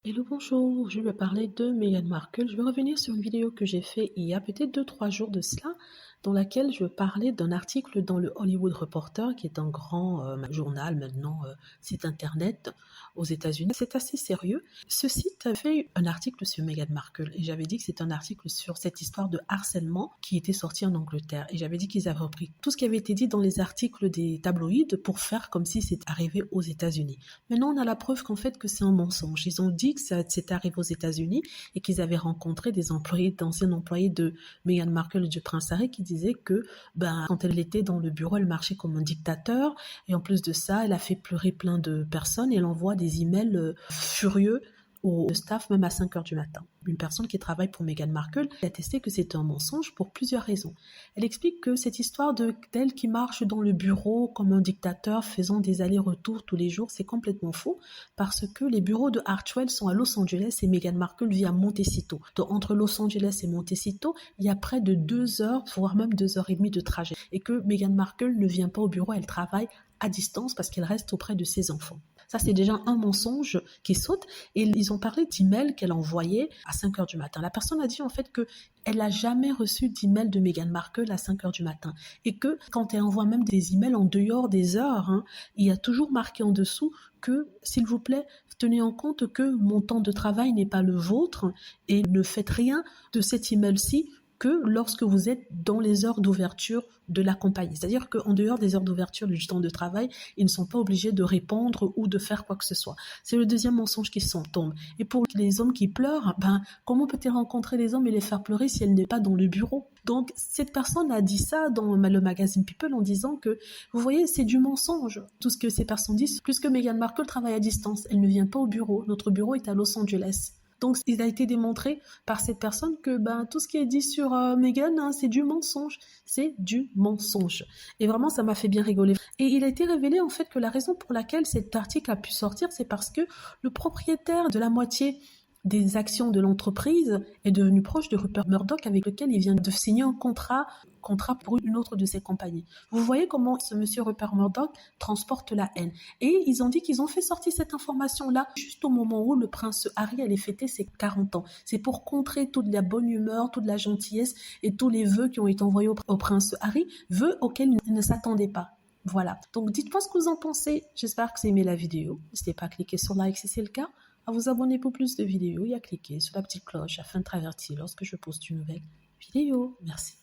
Hello, bonjour, je vais parler de Meghan Markle. Je vais revenir sur une vidéo que j'ai faite il y a peut-être 2-3 jours de cela, dans laquelle je parlais d'un article dans le Hollywood Reporter, qui est un grand journal maintenant, site internet aux États-Unis. C'est assez sérieux. Ce site a fait un article sur Meghan Markle et j'avais dit que c'est un article sur cette histoire de harcèlement qui était sorti en Angleterre. Et j'avais dit qu'ils avaient repris tout ce qui avait été dit dans les articles des tabloïds pour faire comme si c'était arrivé aux États-Unis. Maintenant, on a la preuve qu'en fait que c'est un mensonge. Ils ont dit que ça s'est arrivé aux États-Unis et qu'ils avaient rencontré des employés, d'anciens employés de Meghan Markle et du prince Harry qui disaient que quand elle était dans le bureau, elle marchait comme un dictateur et en plus de ça, elle a fait pleurer plein de personnes et elle envoie des emails furieux au staff même à 5 heures du matin. Une personne qui travaille pour Meghan Markle a attesté que c'est un mensonge pour plusieurs raisons. Elle explique que cette histoire d'elle qui marche dans le bureau comme un dictateur faisant des allers-retours tous les jours, c'est complètement faux parce que les bureaux de Hartwell sont à Los Angeles et Meghan Markle vit à Montecito. Donc entre Los Angeles et Montecito, il y a près de 2 heures, voire même 2 heures et demie de trajet. Et que Meghan Markle ne vient pas au bureau, elle travaille à distance parce qu'elle reste auprès de ses enfants. Ça, c'est déjà un mensonge qui saute. Et ils ont parlé d'emails qu'elle envoyait à 5 heures du matin. La personne a dit en fait qu'elle n'a jamais reçu d'email de Meghan Markle à 5 heures du matin. Et que quand elle envoie même des emails en dehors des heures, il y a toujours marqué en dessous que, s'il vous plaît, tenez en compte que mon temps de travail n'est pas le vôtre et ne faites rien de cet email-ci que lorsque vous êtes dans les heures d'ouverture de la compagnie. C'est-à-dire qu'en dehors des heures d'ouverture du temps de travail, ils ne sont pas obligés de répondre ou de faire quoi que ce soit. C'est le deuxième mensonge qui tombe. Et pour les hommes qui pleurent, comment peut-elle rencontrer les hommes et les faire pleurer si elle n'est pas dans le bureau? Donc, cette personne a dit ça dans le magazine People en disant que, vous voyez, c'est du mensonge. Tout ce que ces personnes disent, puisque Meghan Markle travaille à distance. Elle ne vient pas au bureau. Notre bureau est à Los Angeles. Donc, il a été démontré par cette personne que tout ce qui est dit sur Meghan, c'est du mensonge. C'est du mensonge. Et vraiment, ça m'a fait bien rigoler. Et il a été révélé en fait que la raison pour laquelle cet article a pu sortir, c'est parce que le propriétaire de la moitié des actions de l'entreprise est devenu proche de Rupert Murdoch avec lequel il vient de signer un contrat pour une autre de ses compagnies. Vous voyez comment ce monsieur Rupert Murdoch transporte la haine. Et ils ont dit qu'ils ont fait sortir cette information-là juste au moment où le prince Harry allait fêter ses 40 ans. C'est pour contrer toute la bonne humeur, toute la gentillesse et tous les vœux qui ont été envoyés au prince Harry, vœux auxquels il ne s'attendait pas. Voilà. Donc dites-moi ce que vous en pensez. J'espère que vous avez aimé la vidéo. N'hésitez pas à cliquer sur like si c'est le cas, à vous abonner pour plus de vidéos et à cliquer sur la petite cloche afin de traverser lorsque je poste une nouvelle vidéo. Merci.